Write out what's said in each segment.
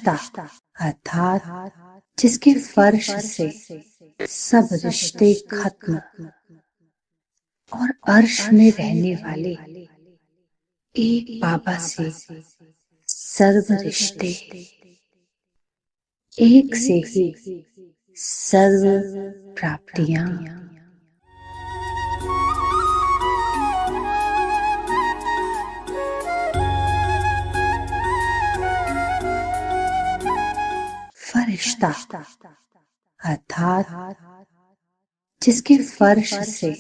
फरिश्ता अर्थात जिसके फर्श से सब रिश्ते खत्म और अर्श में रहने वाले एक बाबा से सर्व रिश्ते एक से ही सर्व प्राप्तियां। फरिश्ता अर्थात जिसके फर्श से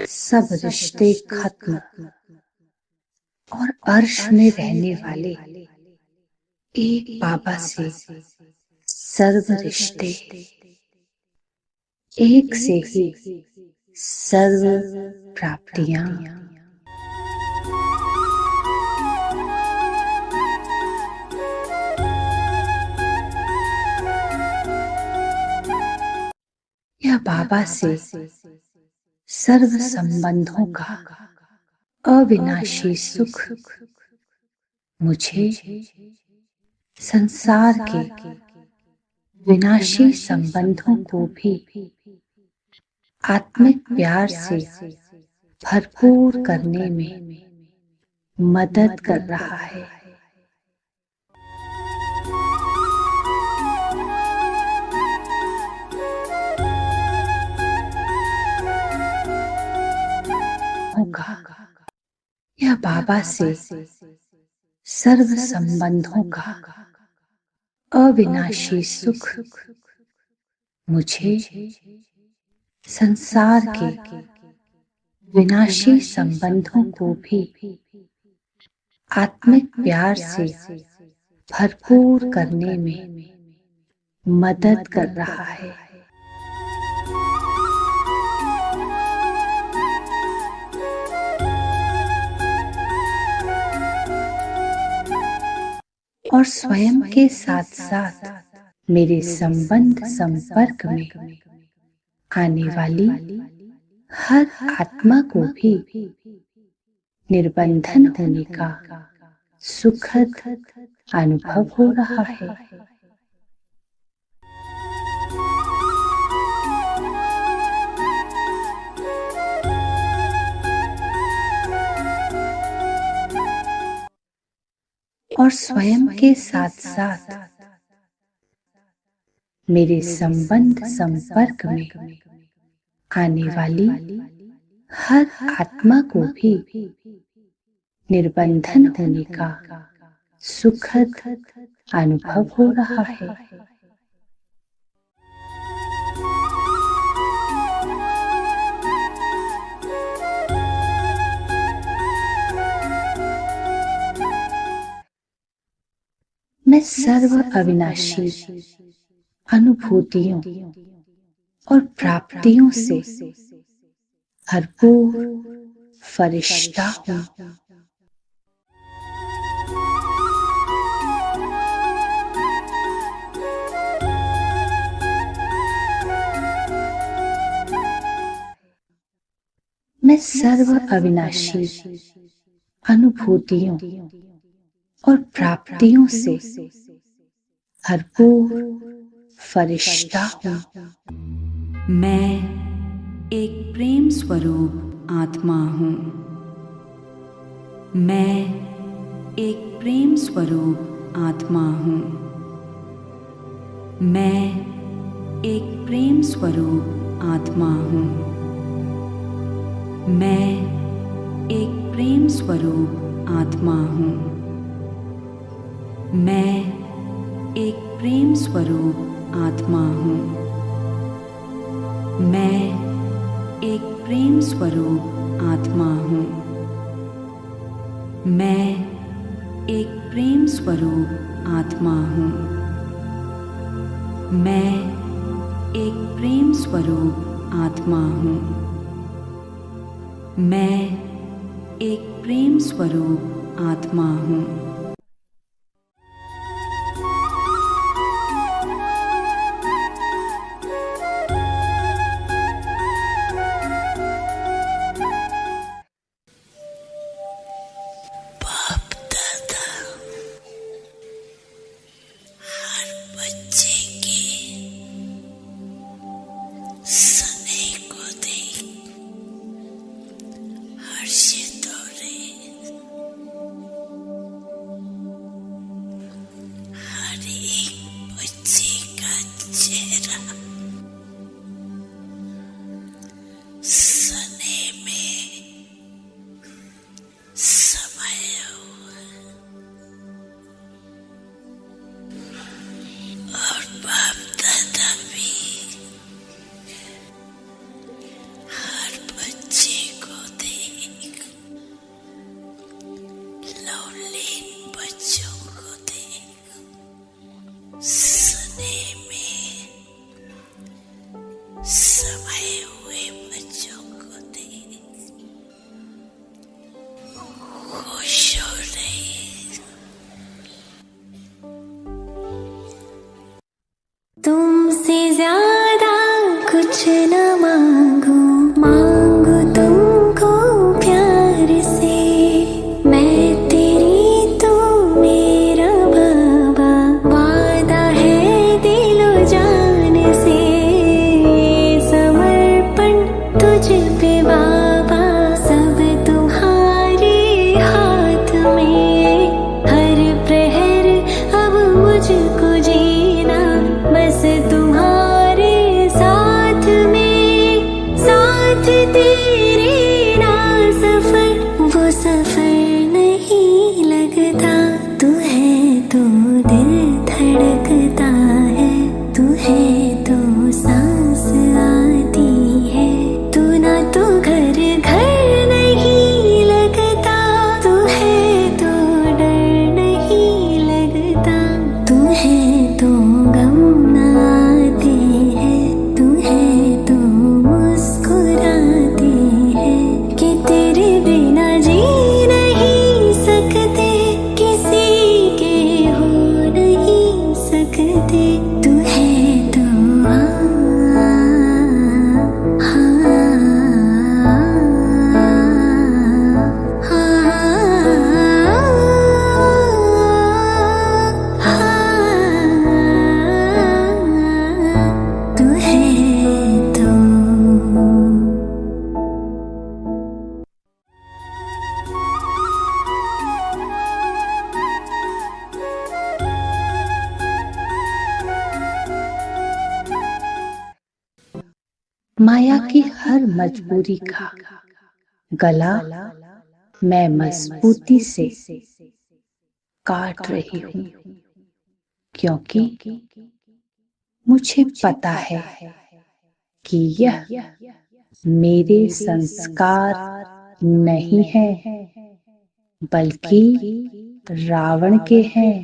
सब रिश्ते खत्म और अर्श में रहने वाले एक बाबा से सर्व रिश्ते एक से ही सर्व प्राप्तियां। यह बाबा से सर्व संबंधों का अविनाशी सुख मुझे संसार के विनाशी संबंधों को भी आत्मिक प्यार से भरपूर करने में मदद कर रहा है। यह बाबा से सर्व संबंधों का अविनाशी सुख मुझे संसार के विनाशी संबंधों को भी आत्मिक प्यार से भरपूर करने में मदद कर रहा है। और स्वयं के साथ साथ मेरे संबंध संपर्क में आने वाली हर आत्मा को भी निर्बंधन होने का सुखद अनुभव हो रहा है। और स्वयं के साथ साथ मेरे संबंध संपर्क में आने वाली हर आत्मा को भी निर्बंधन होने का सुखद अनुभव हो रहा है। मैं सर्व अविनाशी अनुभूतियों और प्राप्तियों से भरपूर फरिश्ता हूँ। मैं सर्व अविनाशी अनुभूतियों और प्राप्तियों से भरपूर फरिश्ता हूँ। मैं एक प्रेम स्वरूप आत्मा हूँ। मैं एक प्रेम स्वरूप आत्मा हूँ। मैं एक प्रेम स्वरूप आत्मा हूँ। मैं एक प्रेम स्वरूप आत्मा हूँ। मैं एक प्रेम स्वरूप आत्मा हूँ। मैं एक प्रेम स्वरूप आत्मा हूँ। मैं एक प्रेम स्वरूप आत्मा हूँ। मैं एक प्रेम स्वरूप आत्मा हूँ। मैं एक प्रेम स्वरूप आत्मा हूँ। चेहरा सने में समाया हुआ और बाप दादा भी हर बच्चे को देख, लवलीन बच्चों को देख, सने में समाये हुए बच्चों को देख खुश हो रही। तुमसे ज्यादा कुछ न मांगू, मांगू तुमको प्यार से। मैं तेरी तू मेरा बाबा, वादा है दिलो जान से। समर्पण तुझ पे बाबा, सब तुम्हारे हाथ में। हर प्रहर अब मुझको जीना बस तुम्हारे साथ में। साथ तेरे ना सफर, वो सफर नहीं लगता। तू है तो दिल धड़कता है, तू है तो सांस आती है। तू ना तो घर घर नहीं लगता, तू है तो डर नहीं लगता। तू है तो गम ना आते हैं, तू है तो मुस्कुराते हैं। कि तेरे बिना जी नहीं सकते, किसी के हो नहीं सकते। तू है तो तू है तो। माया की हर मजबूरी का गला मैं मजबूती से काट रही हूँ, क्योंकि मुझे पता है कि यह मेरे संस्कार नहीं है, बल्कि रावण के हैं।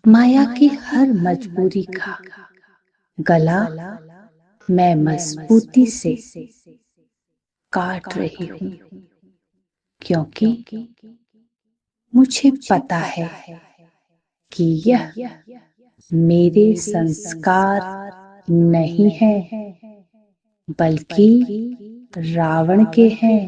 माया की हर मजबूरी का गला मैं मजबूती से काट रही हूँ, क्योंकि मुझे पता है कि यह मेरे संस्कार नहीं है, बल्कि रावण के हैं।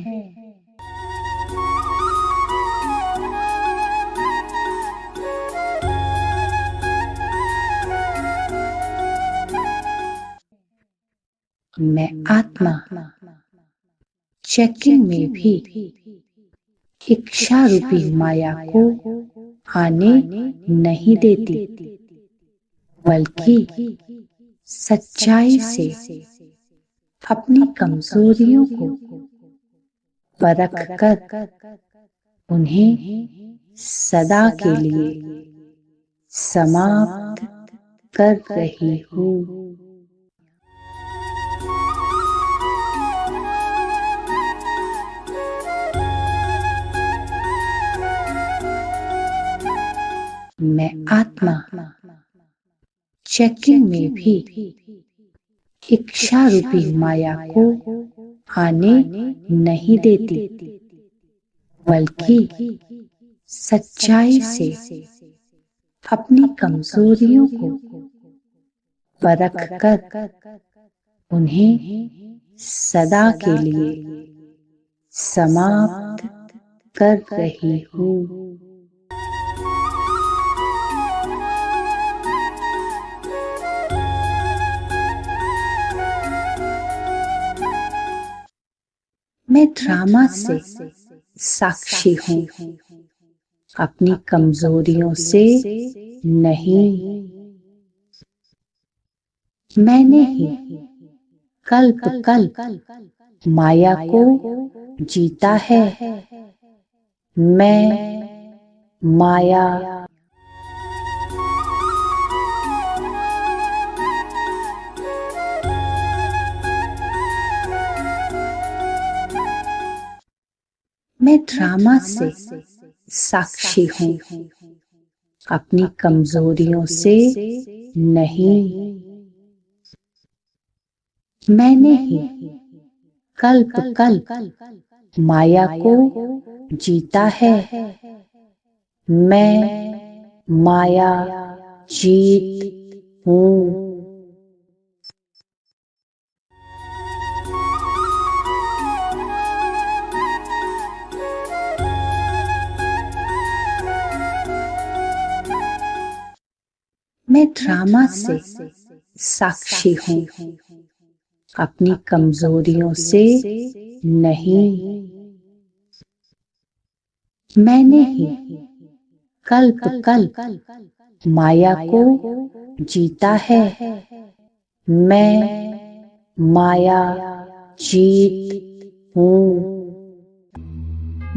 मैं आत्मा चेकिंग में भी इच्छा रूपी माया को आने नहीं देती, बल्कि सच्चाई से अपनी कमजोरियों को परख कर उन्हें सदा के लिए समाप्त कर रही हूँ। मैं आत्मा चेकिंग में भी इच्छा रूपी माया को आने नहीं देती, बल्कि सच्चाई से अपनी कमजोरियों को परख कर उन्हें सदा के लिए समाप्त कर रही हूँ। मैं ड्रामा से साक्षी हूँ, अपनी कमजोरियों से नहीं। मैंने ही कल्प कल्प माया को जीता है। मैं माया। मैं ड्रामा से साक्षी हूँ, अपनी कमजोरियों से नहीं। मैंने ही कल्प कल्प माया को जीता है। मैं माया जीत हूँ। मैं ड्रामा से साक्षी हूँ, अपनी कमजोरियों से नहीं। मैंने ही कल्प कल्प माया को जीता है। मैं माया जीत हूँ।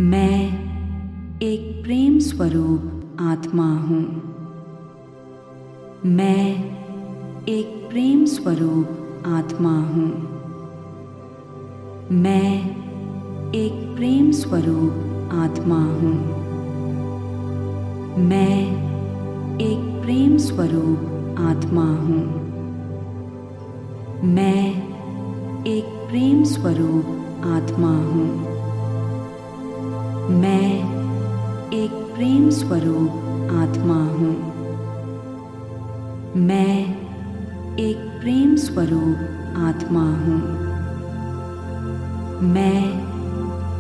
मैं एक प्रेम स्वरूप आत्मा हूँ। मैं एक प्रेम स्वरूप आत्मा हूँ। मैं एक प्रेम स्वरूप आत्मा हूँ। मैं एक प्रेम स्वरूप आत्मा हूँ। मैं एक प्रेम स्वरूप आत्मा हूँ। मैं एक प्रेम स्वरूप आत्मा हूँ। मैं एक प्रेम स्वरूप आत्मा हूँ। मैं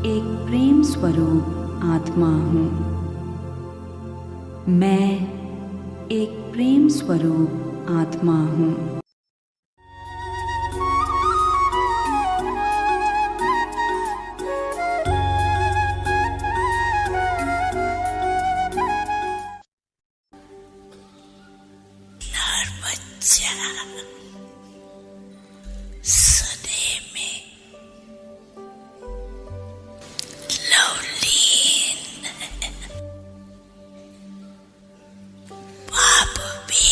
एक प्रेम स्वरूप आत्मा हूँ। मैं एक प्रेम स्वरूप आत्मा हूँ। सने में लवलीन बाप भी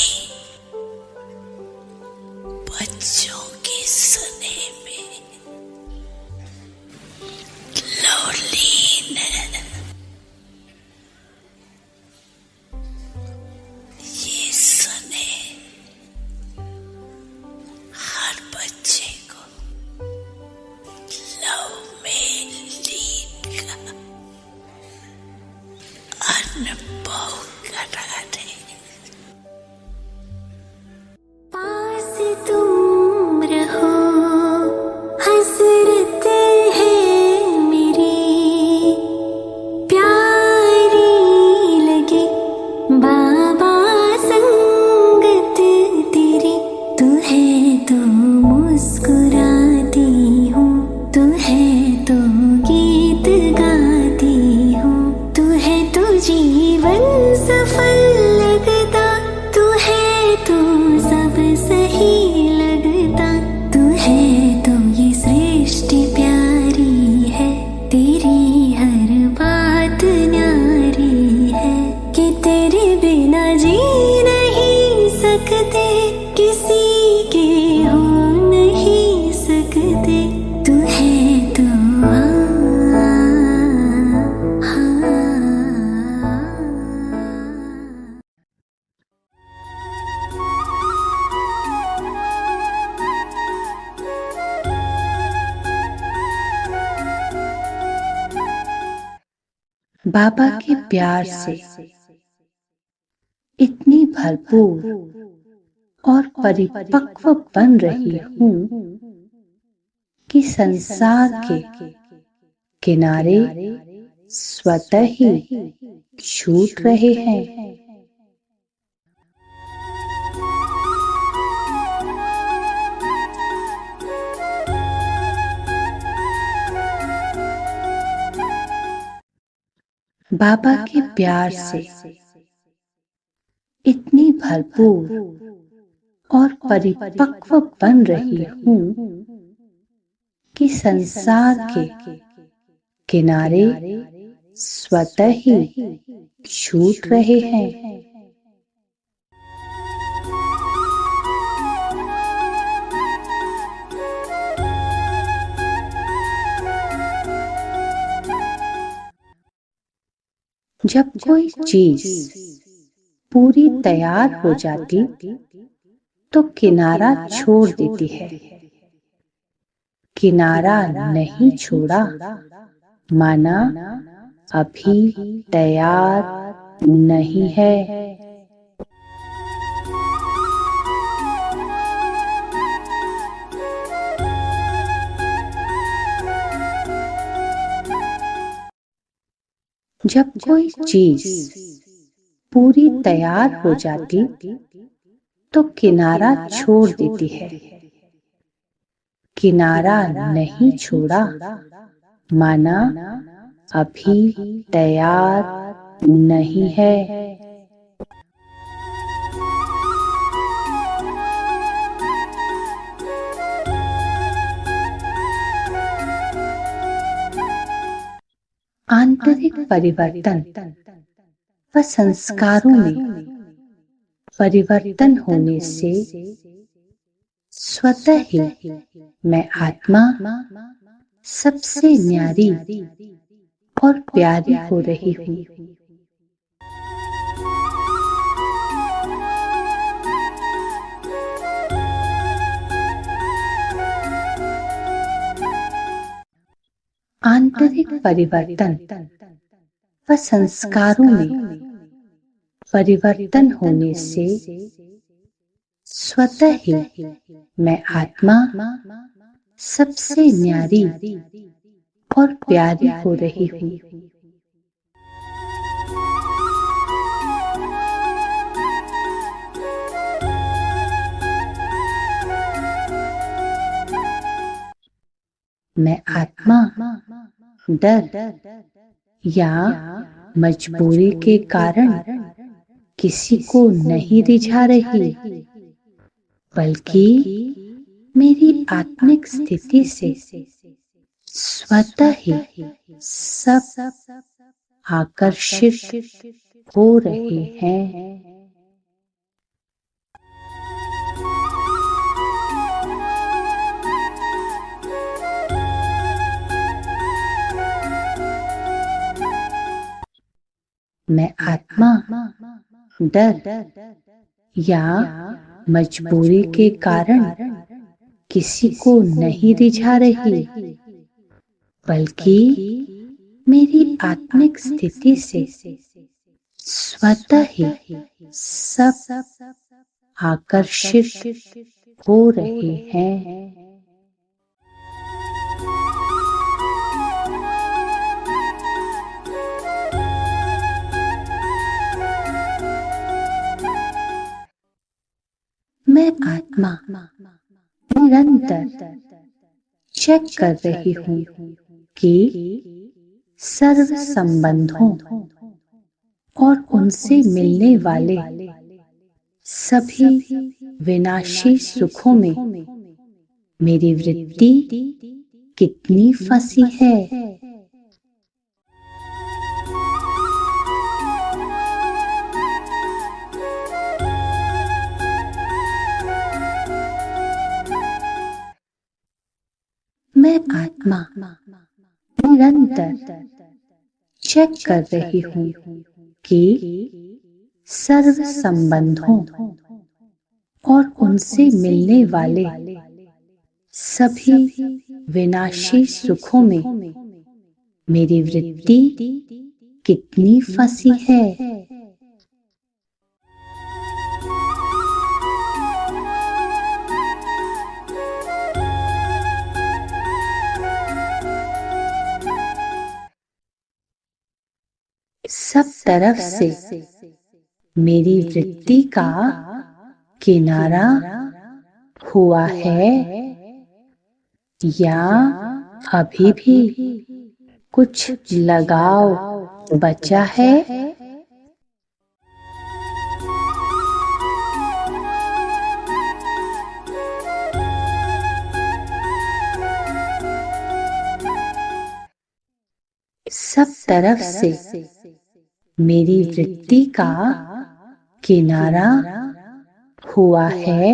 बच्चों के सने में लवलीन। ये सने हर बच्चे को लव में लीन का अनुभव करा दे। पास तुम रहो, हसरत है मेरी, प्यारी लगे बाबा संगत तेरी। तू है तो मुस्कुराती हूँ, तू है तो गीत गाती हूँ, तू है तो जीवन सफल लगता, तू है तो सब सही लगता, तू है तो ये सृष्टि प्यारी है, तेरी हर बात न्यारी है, कि तेरे बिना जी नहीं सकते, किसी के हो नहीं सकते। तू है तो बाबा के प्यार से इतनी भरपूर और परिपक्व बन रही हूँ कि संसार के किनारे स्वतः ही छूट रहे हैं। बाबा के प्यार से इतनी भरपूर और परिपक्व बन रही हूँ कि संसार के किनारे स्वतः ही छूट रहे हैं। जब कोई चीज पूरी तैयार हो जाती तो किनारा छोड़ देती है। किनारा नहीं छोड़ा, माना अभी तैयार नहीं है। जब कोई चीज पूरी तैयार हो जाती तो किनारा छोड़ देती है। किनारा नहीं छोड़ा, माना अभी तैयार नहीं है। आंतरिक परिवर्तन व संस्कारों में परिवर्तन होने से स्वतः ही मैं आत्मा सबसे न्यारी और प्यारी हो रही हूँ। आंतरिक परिवर्तन व संस्कारों में परिवर्तन होने से स्वतः ही मैं आत्मा सबसे न्यारी और प्यारी हो रही हूँ। मैं आत्मा डर या मजबूरी के कारण किसी को नहीं रिझा रही, बल्कि मेरी आत्मिक स्थिति से स्वतः ही सब आकर्षित हो रहे हैं। मैं आत्मा डर या मजबूरी के कारण किसी को नहीं रिझा रही, बल्कि मेरी आत्मिक स्थिति से स्वतः ही सब आकर्षित हो रहे हैं। मैं आत्मा निरंतर चेक कर रही हूँ कि सर्व संबंधों और उनसे मिलने वाले सभी विनाशी सुखों में मेरी वृत्ति कितनी फंसी है। मैं आत्मा निरंतर चेक कर रही हूँ कि सर्व संबंधों और उनसे मिलने वाले सभी विनाशी सुखों में मेरी वृत्ति कितनी फंसी है। सब तरफ से मेरी वृत्ति का किनारा हुआ है या अभी भी कुछ लगाव बचा है। सब तरफ से मेरी वृत्ति का किनारा हुआ है,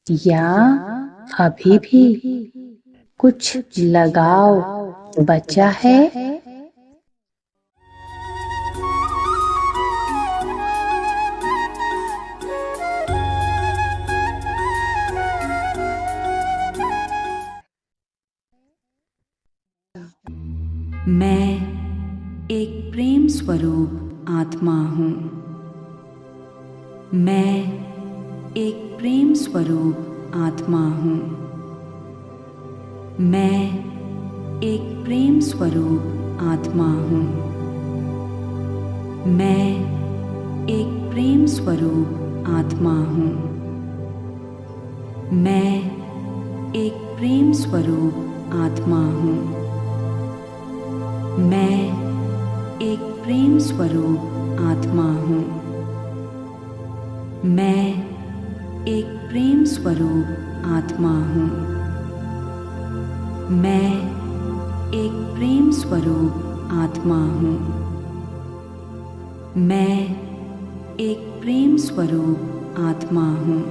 या अभी भी कुछ लगाव बचा है। मैं एक प्रेम स्वरूप आत्मा हूँ। मैं एक प्रेम स्वरूप आत्मा हूँ। मैं एक प्रेम स्वरूप आत्मा हूँ। मैं एक प्रेम स्वरूप आत्मा हूँ। मैं एक प्रेम स्वरूप आत्मा हूँ। मैं एक प्रेम स्वरूप आत्मा हूँ। मैं एक प्रेम स्वरूप आत्मा हूँ। मैं एक प्रेम स्वरूप आत्मा हूँ। मैं एक प्रेम स्वरूप आत्मा हूँ।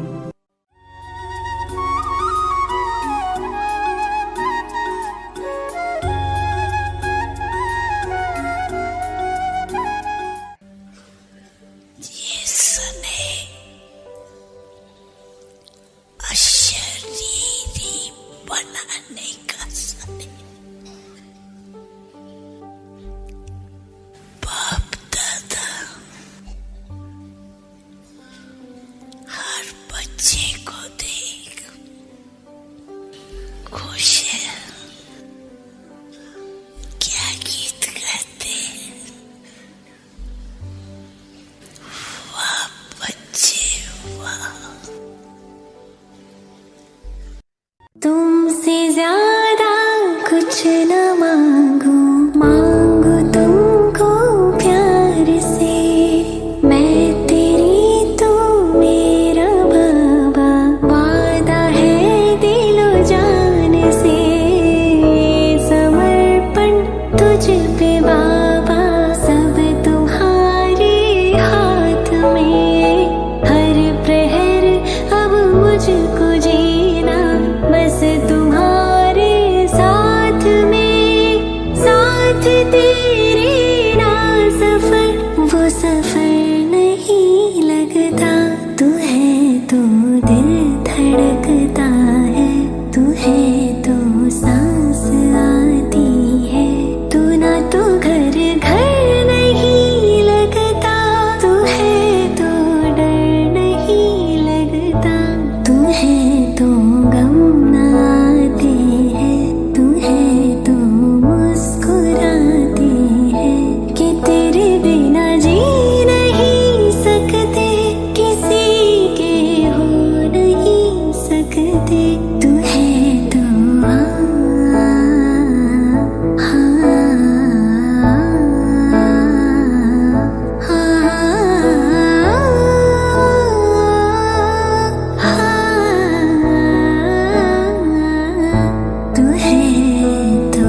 तुमसे ज्यादा कुछ न मांगू, मांगू तुमको प्यार से। मैं तेरी तू मेरा बाबा, वादा है दिलो जान से। समर्पण तुझ पे बाबा, सब तुम्हारे हाथ में। हर प्रहर अब मुझको जीना बस तुम्हारे साथ में। साथ तेरे ना सफर वो सफर नहीं लगता। तू है तो दिल धड़कता है, तू है तो सांस आती है। तू ना तो घर घर नहीं लगता, तू है तो डर नहीं लगता। तू है तो गम ना आते हैं, तू है तो मुस्कुराते हैं। कि तेरे बिना जी नहीं सकते, किसी के हो नहीं सकते। तू है तो तू है तो।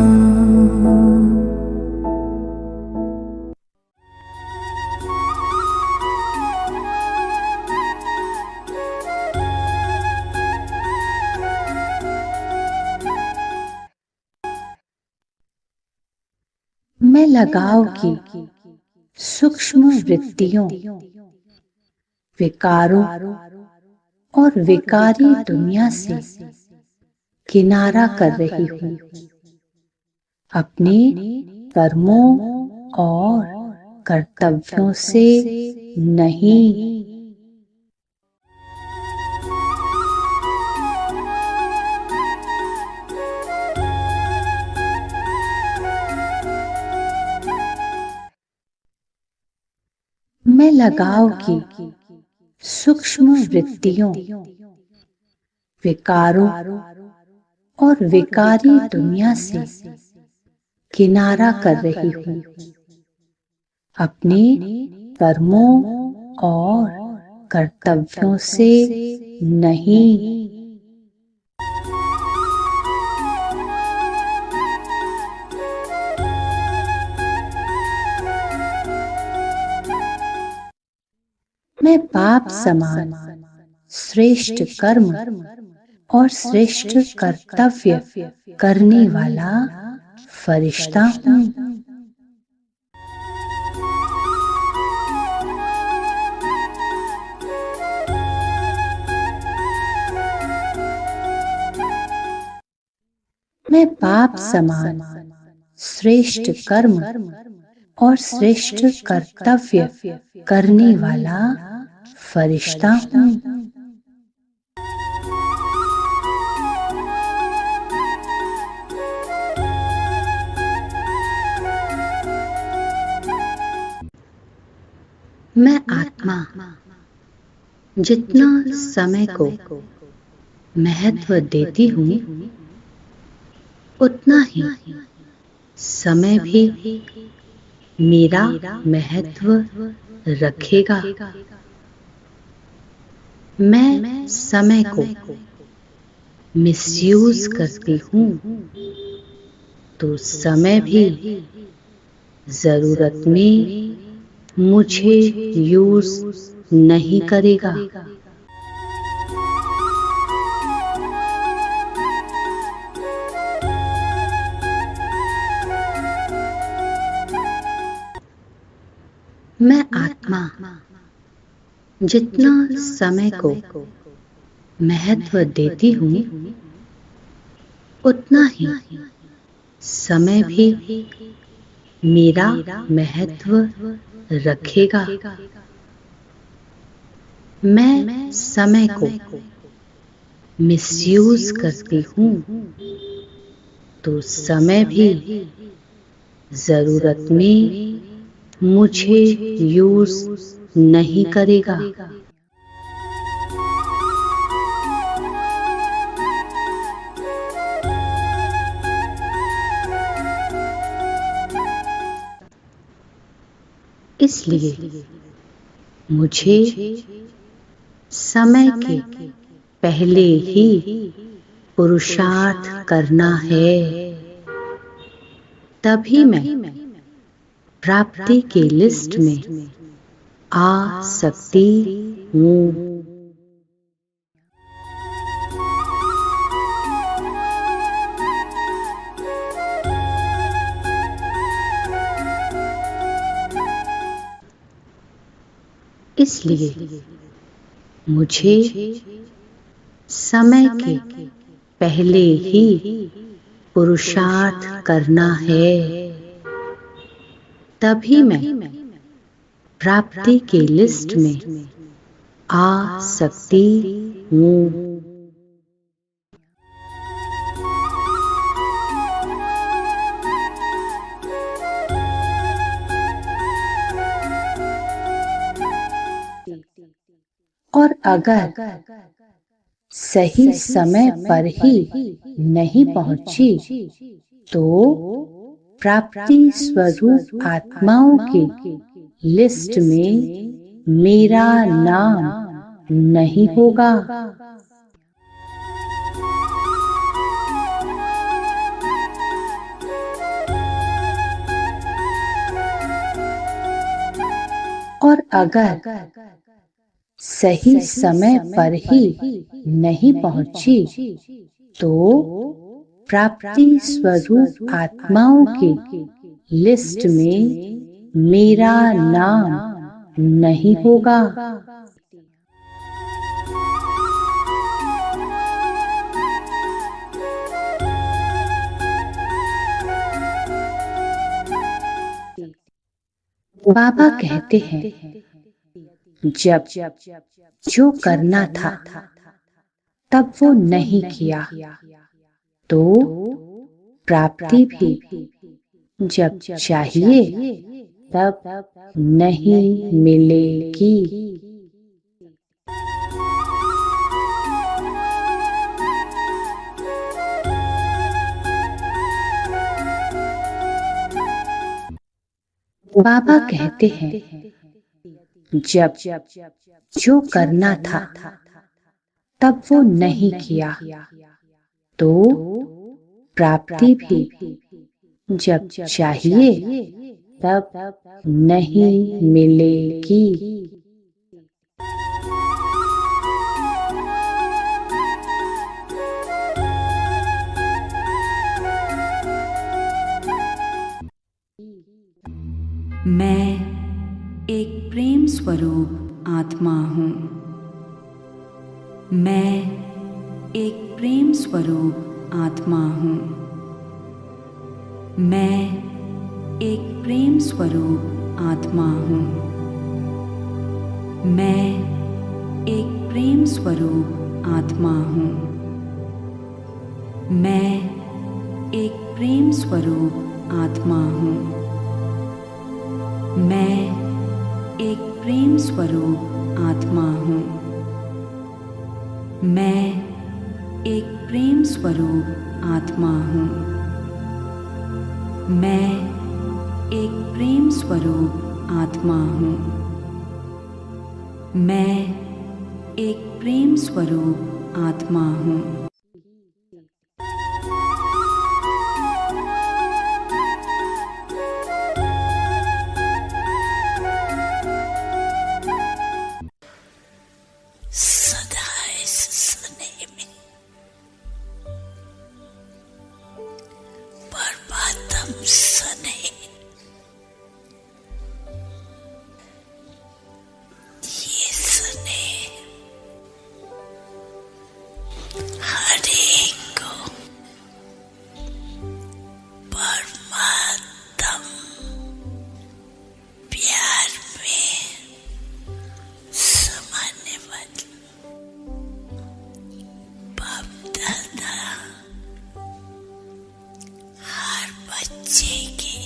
मैं लगाव की सूक्ष्म वृत्तियों, विकारों और विकारी दुनिया से किनारा कर रही हूँ। अपने कर्मों और कर्तव्यों से नहीं। मैं लगाव की सूक्ष्म वृत्तियों, विकारों और विकारी दुनिया से किनारा कर रही हूँ अपने कर्मों और कर्तव्यों से नहीं। मैं पाप समान श्रेष्ठ कर्म और श्रेष्ठ कर्तव्य करने वाला फरिश्ता हूँ। मैं पाप समान श्रेष्ठ कर्म और श्रेष्ठ कर्तव्य करने वाला फरिश्ता हूँ। मैं आत्मा जितना समय को महत्व देती हूँ, उतना ही समय भी मेरा महत्व रखेगा। मैं समय को मिसयूज करती हूँ तो समय भी जरूरत में मुझे यूज नहीं करेगा। मैं आत्मा जितना समय को महत्व देती हूँ, उतना ही समय भी मेरा महत्व रखेगा। मैं समय को मिसयूज करती हूँ तो समय भी जरूरत में मुझे यूज नहीं करेगा। इसलिए मुझे समय के पहले ही पुरुषार्थ करना है, तभी मैं प्राप्ति की लिस्ट में आ सकती हूँ। इसलिए मुझे समय के पहले ही पुरुषार्थ करना है, तभी मैं प्राप्ति की लिस्ट में आ सकती हूँ। और अगर सही समय पर ही नहीं पहुंची तो प्राप्ति स्वरूप आत्माओं की लिस्ट में मेरा नाम नहीं होगा। और अगर सही समय पर ही नहीं पहुंची तो प्राप्ति स्वरूप आत्माओं की लिस्ट में मेरा नाम नहीं होगा। बाबा कहते हैं, जब जो करना था तब वो नहीं किया तो प्राप्ति भी जब चाहिए तब नहीं मिलेगी। बाबा कहते हैं, जब जो करना था तब वो नहीं किया तो प्राप्ति भी जब चाहिए तब नहीं मिलेगी। मैं एक प्रेम स्वरूप आत्मा हूँ। मैं एक प्रेम स्वरूप आत्मा हूँ। मैं एक प्रेम स्वरूप आत्मा हूँ। मैं एक प्रेम स्वरूप आत्मा हूँ। मैं एक प्रेम स्वरूप आत्मा हूँ। मैं एक प्रेम स्वरूप आत्मा हूँ। मैं एक प्रेम स्वरूप आत्मा हूँ। मैं एक प्रेम स्वरूप आत्मा हूँ। मैं एक प्रेम स्वरूप आत्मा हूँ। सदा इस स्नेह में परमात्म स्नेह, ये स्नेह हर एक को परमात्म प्यार में समाने वाली बाप दादा हर बच्चे के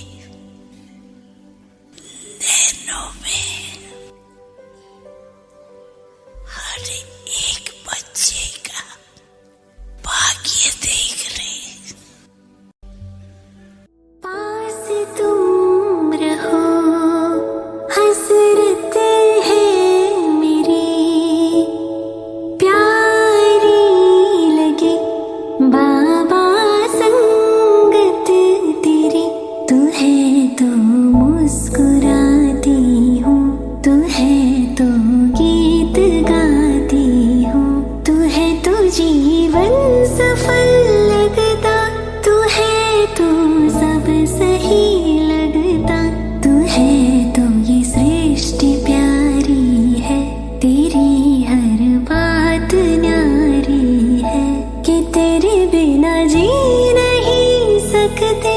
नैनों में, हर एक बच्चे का भाग्य देख रहे। पास तुम रहो, हसरत है मेरी, प्यारी लगे बाबा संगत तेरी। तू है तो मुस्कुराती हूँ, तू है तो गीत गाती हूँ, तू है तो जीवन सफल लगता, तू है तो सब सही लगता, तू है तो ये सृष्टि प्यारी है, तेरी हर बात न्यारी है कि तेरे बिना जी नहीं सकते,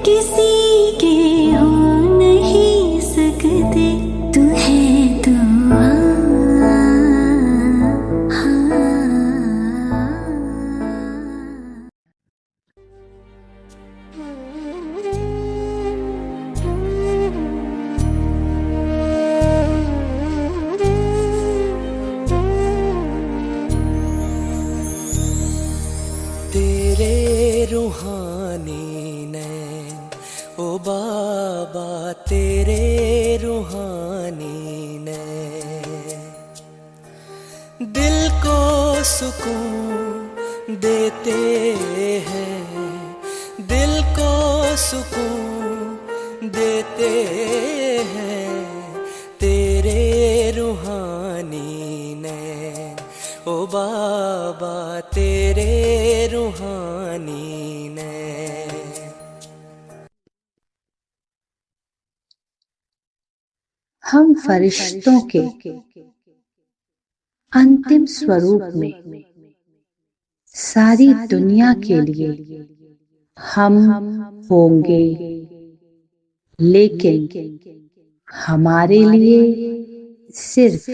किसी के हो नहीं सकते। तू है तो तेरे रूहानी नैन ओ बाबा, तेरे रूहानी नैन दिल को सुकून देते हैं, दिल को सुकून देते हैं। तेरे रूहानी नैन ओ बाबा, तेरे रूहानी नैन। हम फरिश्तों के अंतिम स्वरूप में सारी दुनिया के लिए हम होंगे, लेकिन हमारे लिए सिर्फ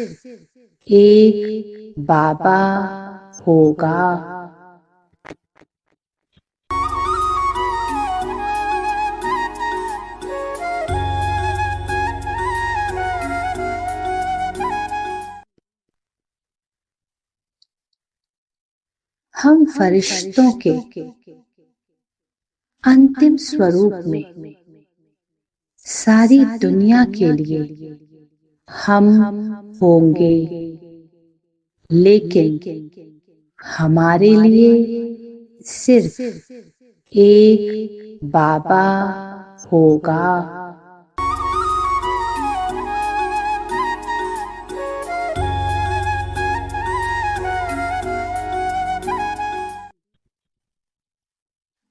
एक बाबा होगा। हम फरिश्तों के अंतिम स्वरूप में सारी दुनिया के लिए हम होंगे, लेकिन हमारे लिए सिर्फ एक बाबा होगा।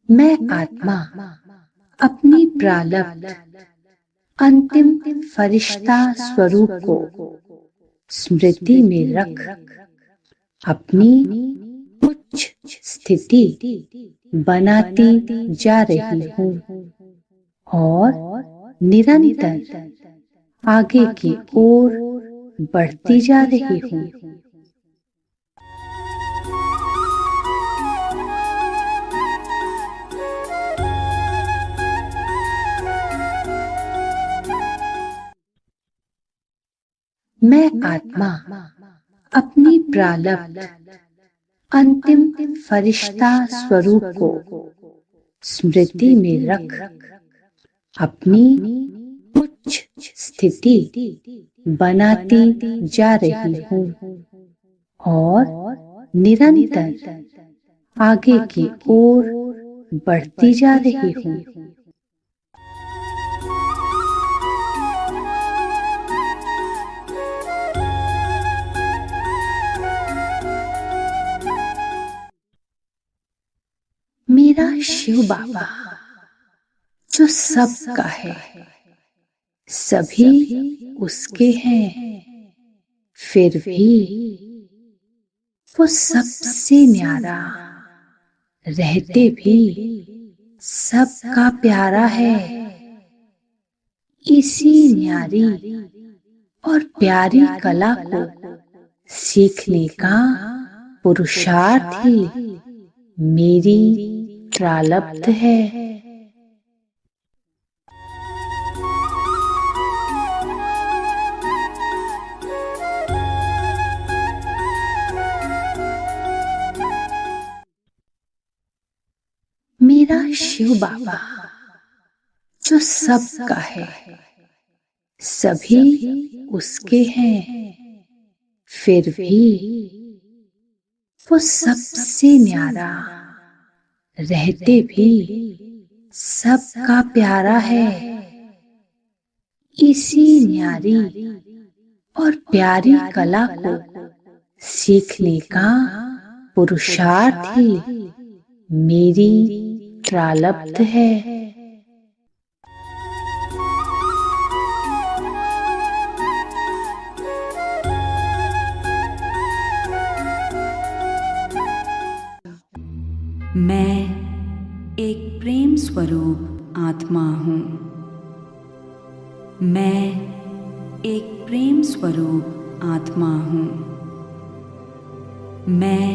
मैं आत्मा अपनी प्रारब्ध अंतिम फरिश्ता स्वरूप को स्मृति में रख अपनी उच्च स्थिति बनाती जा रही हूँ और निरंतर आगे की ओर बढ़ती जा रही हूँ। मैं आत्मा अपनी प्रारब्ध अंतिम फरिश्ता स्वरूप को स्मृति में रख अपनी उच्च स्थिति बनाती जा रही हूँ और निरंतर आगे की ओर बढ़ती जा रही हूँ। मेरा शिव बाबा जो सबका है, सभी उसके हैं, फिर भी वो सबसे न्यारा रहते भी सबका प्यारा है। इसी न्यारी और प्यारी कला को सीखने का पुरुषार्थ ही मेरी प्रारब्ध है। मेरा शिव बाबा जो सबका है, सभी उसके हैं, फिर भी वो सबसे न्यारा रहते भी सबका प्यारा है। इसी न्यारी और प्यारी कला को सीखने का पुरुषार्थ ही मेरी प्रारब्ध है। मैं एक प्रेम स्वरूप आत्मा हूँ। मैं एक प्रेम स्वरूप आत्मा हूँ। मैं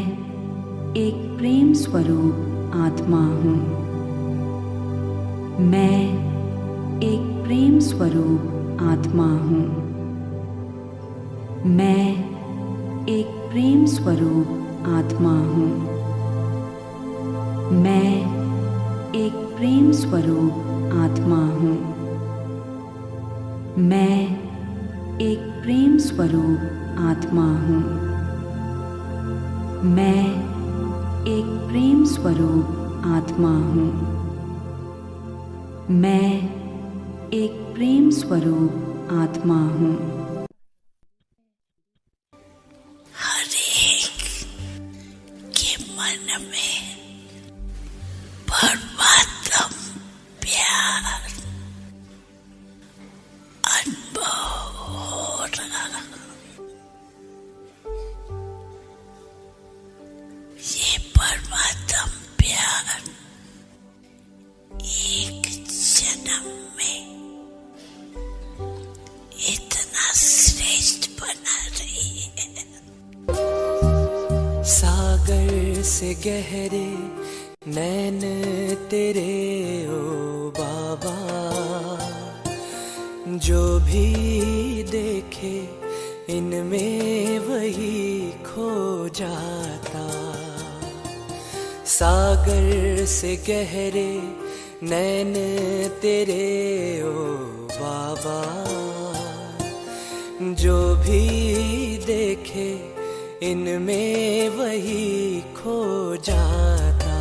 एक प्रेम स्वरूप आत्मा हूँ। मैं एक प्रेम स्वरूप आत्मा हूँ। मैं एक प्रेम स्वरूप आत्मा हूँ। मैं एक प्रेम स्वरूप आत्मा हूँ। मैं एक प्रेम स्वरूप आत्मा हूँ। मैं एक प्रेम स्वरूप आत्मा हूँ। मैं एक प्रेम स्वरूप आत्मा हूँ। हर एक के मन में परमात्म प्यार अनुभव हो रहा। ये परमात्म प्यार एक जन्म में इतना श्रेष्ठ बना रही है। सागर से गहरे नैन तेरे ओ बाबा, जो भी देखे इनमें वही खो जाता। सागर से गहरे नैन तेरे ओ बाबा। जो भी देखे इनमें वही खो जाता,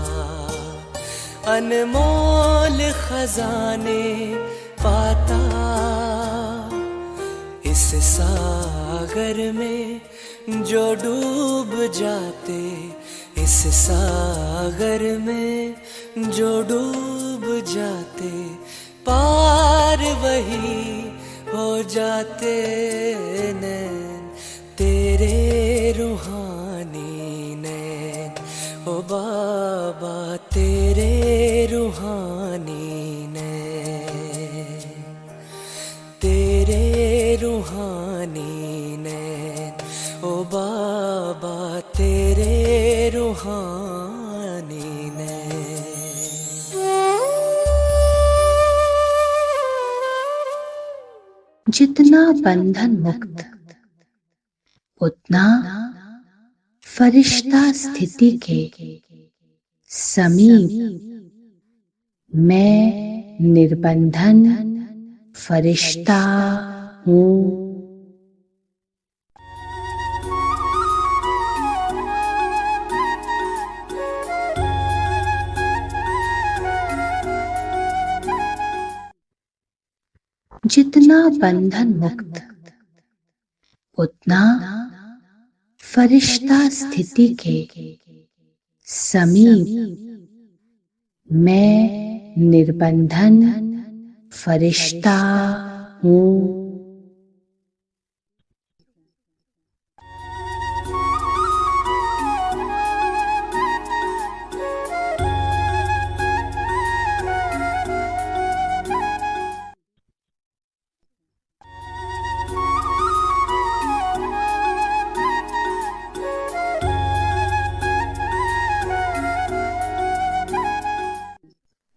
अनमोल खजाने पाता। इस सागर में जो डूब जाते, इस सागर में जो डूब जाते, पार वही हो जाते। नैन तेरे रूहानी नैन ओ बाबा, तेरे रूहानी नैन, तेरे रूहानी नैन ओ बाबा, तेरे रूहानी नैन। जितना बंधन मुक्त उतना फरिश्ता स्थिति के समीप। मैं निर्बंधन फरिश्ता हूँ। जितना बंधन मुक्त उतना फरिश्ता स्थिति के समीप। मैं निर्बंधन फरिश्ता हूँ।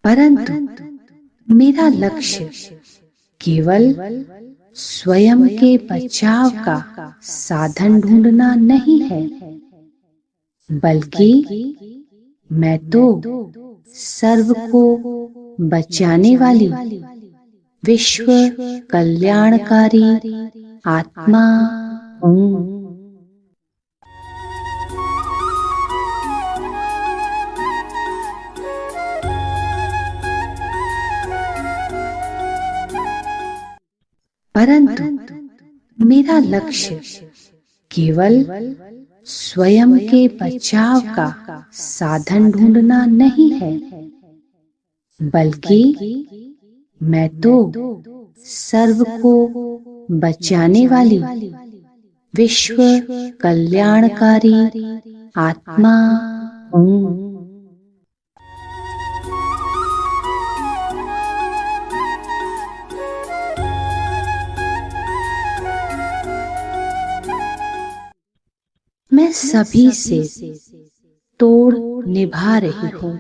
परंतु मेरा लक्ष्य केवल स्वयं के बचाव का साधन ढूंढना नहीं है, बल्कि मैं तो सर्व को बचाने वाली विश्व कल्याणकारी आत्मा हूँ। परंतु मेरा लक्ष्य केवल स्वयं के बचाव का साधन ढूंढना नहीं है, बल्कि मैं तो सर्व को बचाने वाली विश्व कल्याणकारी आत्मा हूँ। मैं सभी से तोड़ निभा रही हूँ।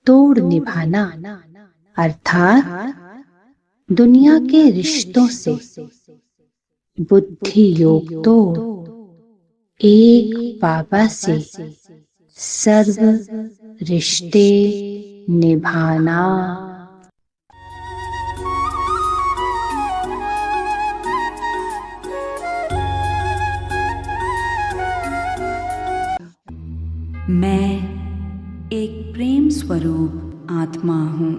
तोड़ निभाना अर्थात दुनिया के रिश्तों से बुद्धि योग तोड़ एक बाबा से सर्व रिश्ते निभाना। मैं एक प्रेम स्वरूप आत्मा हूँ।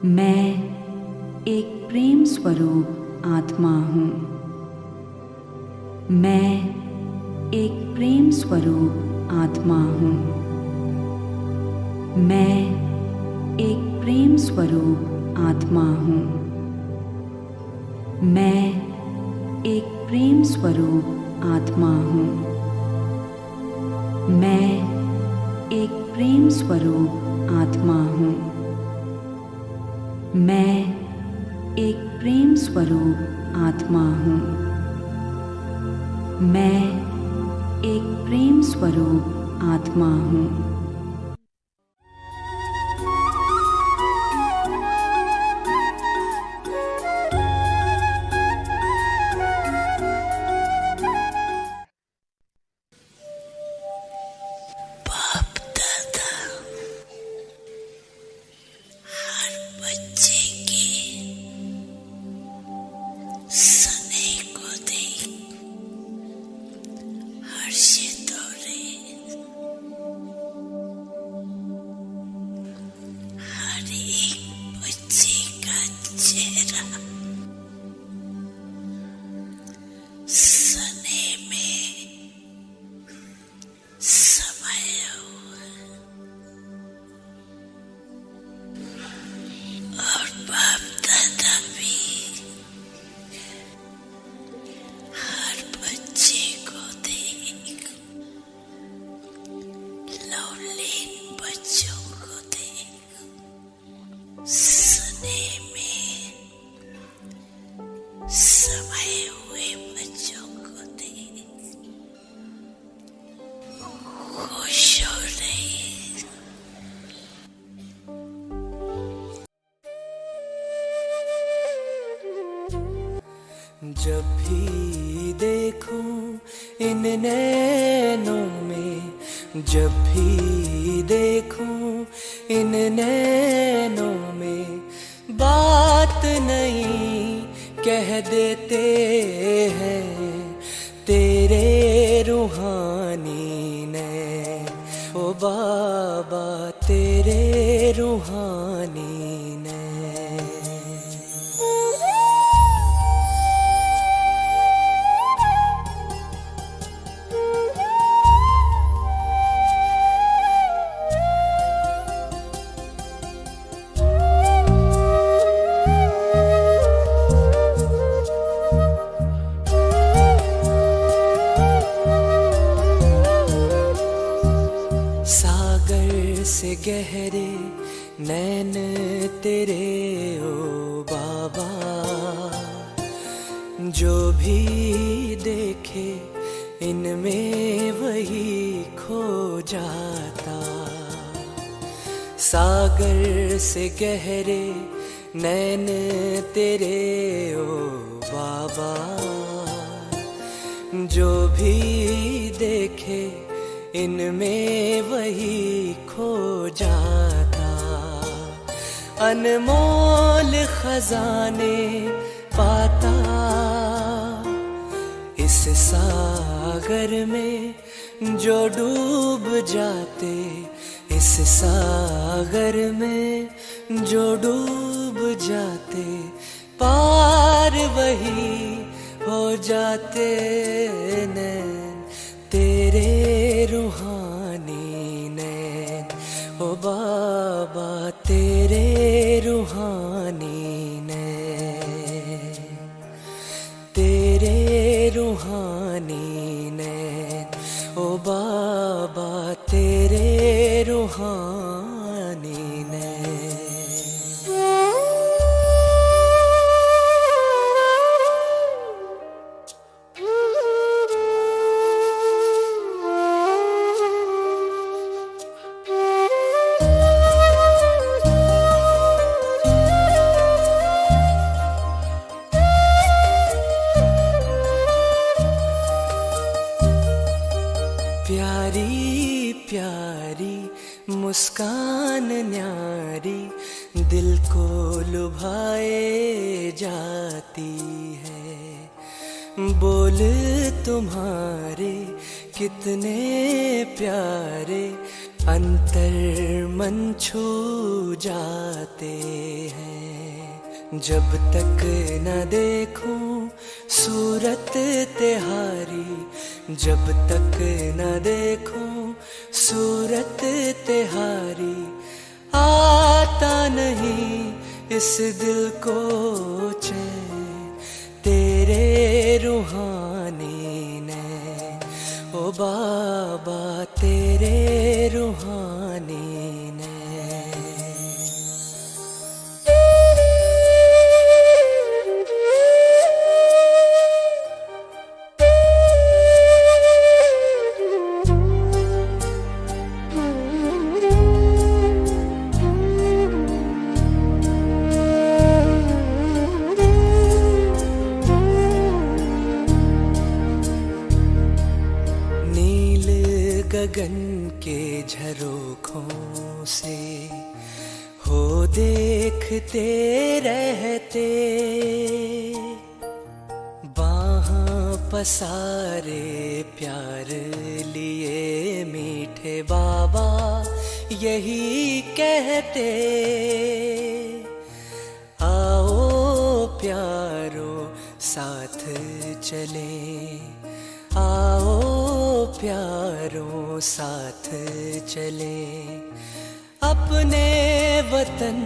मैं एक प्रेम स्वरूप आत्मा हूँ। मैं एक प्रेम स्वरूप आत्मा हूँ। मैं एक प्रेम स्वरूप आत्मा हूँ। मैं एक प्रेम स्वरूप आत्मा हूँ। मैं एक प्रेम स्वरूप आत्मा हूँ। मैं एक प्रेम स्वरूप आत्मा हूँ। मैं एक प्रेम स्वरूप आत्मा हूँ। बाप दादा जब भी देखूं इन नैनों में, जब भी देखूं इन नैनों में, बात नहीं कह देते हैं तेरे रूहानी नैन। ओ बाबा तेरे रूहानी नैन। सागर से गहरे नैन तेरे ओ बाबा, जो भी देखे इनमें वही खो जाता। सागर से गहरे नैन तेरे ओ बाबा, जो भी देखे इनमें वही खो जाता। अनमोल खजाने पाता इस सागर में, जो डूब जाते इस सागर में, जो डूब जाते पार वही हो जाते नैन तेरे रूहानी नैन। ओ बाबा तेरे रूहानी नैन, तेरे रूहानी नैन। ओ बाबा तेरे रूहानी नैन। प्यारी प्यारी मुस्कान न्यारी दिल को लुभाए जाती है। बोल तुम्हारे कितने प्यारे अंतर मन छू जाते हैं। जब तक न देखूं सूरत तिहारी, जब तक न देखूं सूरत तिहारी, आता नहीं इस दिल को चैन तेरे रूहानी नैन। ओ बाबा तेरे रूहानी नैन। गगन के झरोखों से हो देखते रहते, बाहां पसारे प्यार लिए मीठे बाबा यही कहते। आओ प्यारो साथ चले, आओ प्यारों साथ चले, अपने वतन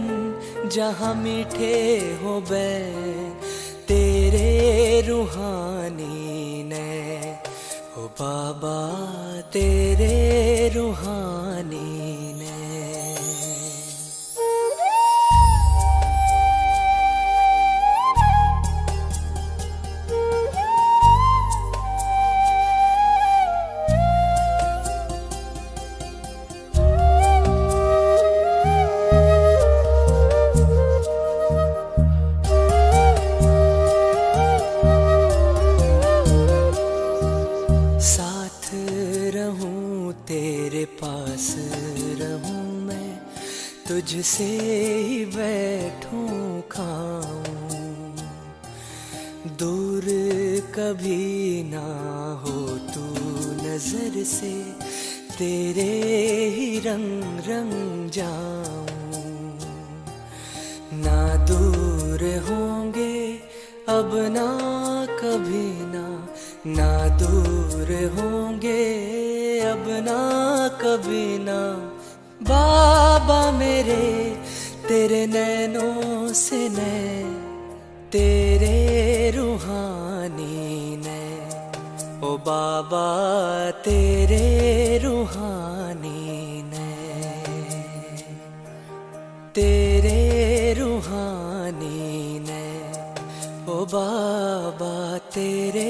जहाँ मीठे हो बैन तेरे रूहानी नैन। ओ बाबा तेरे रूहानी नैन। तुझसे ही बैठूं खाऊं, दूर कभी ना हो तू नजर से, तेरे ही रंग रंग जाऊं। ना दूर होंगे अब ना कभी ना दूर होंगे अब ना कभी ना। बाबा मेरे तेरे नैनों से नैन, तेरे रूहानी नैन, ओ बाबा तेरे रूहानी नैन, तेरे रूहानी नैन, ओ बाबा तेरे